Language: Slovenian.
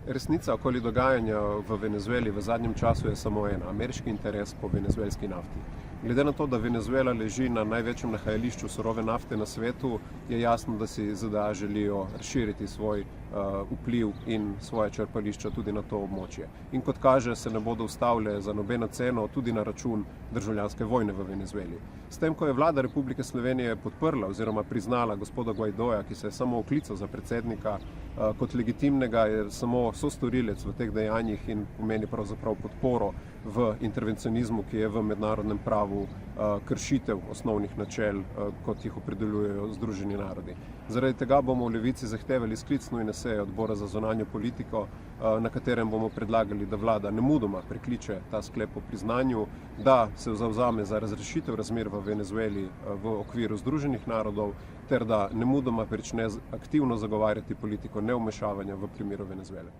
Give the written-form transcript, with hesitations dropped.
Resnica okoli dogajanja v Venezueli v zadnjem času je samo ena: ameriški interes po venezuelski nafti. Glede na to, da Venezuela leži na največjem nahajališču surove nafte na svetu, je jasno, da si ZDA želijo razširiti svoj vpliv in svoje črpališča tudi na to območje. In kot kaže, se ne bodo ustavile za nobeno ceno, tudi na račun državljanske vojne v Venezueli. S tem, ko je vlada Republike Slovenije podprla oziroma priznala gospoda Guaidoja, ki se je samo oklical za predsednika, kot legitimnega, je samo sostorilec v teh dejanjih in pomeni pravzaprav podporo v intervencionizmu, ki je v mednarodnem pravu kršitev osnovnih načel, kot jih opredeljujejo Združeni narodi. Zaradi tega bomo v Levici zahtevali sklic nujne seje odbora za zunanjo politiko, na katerem bomo predlagali, da vlada nemudoma prekliče ta sklep o priznanju, da se zavzame za razrešitev razmer v Venezueli v okviru Združenih narodov ter da nemudoma prične aktivno zagovarjati politiko nevmešavanja v primeru Venezuele.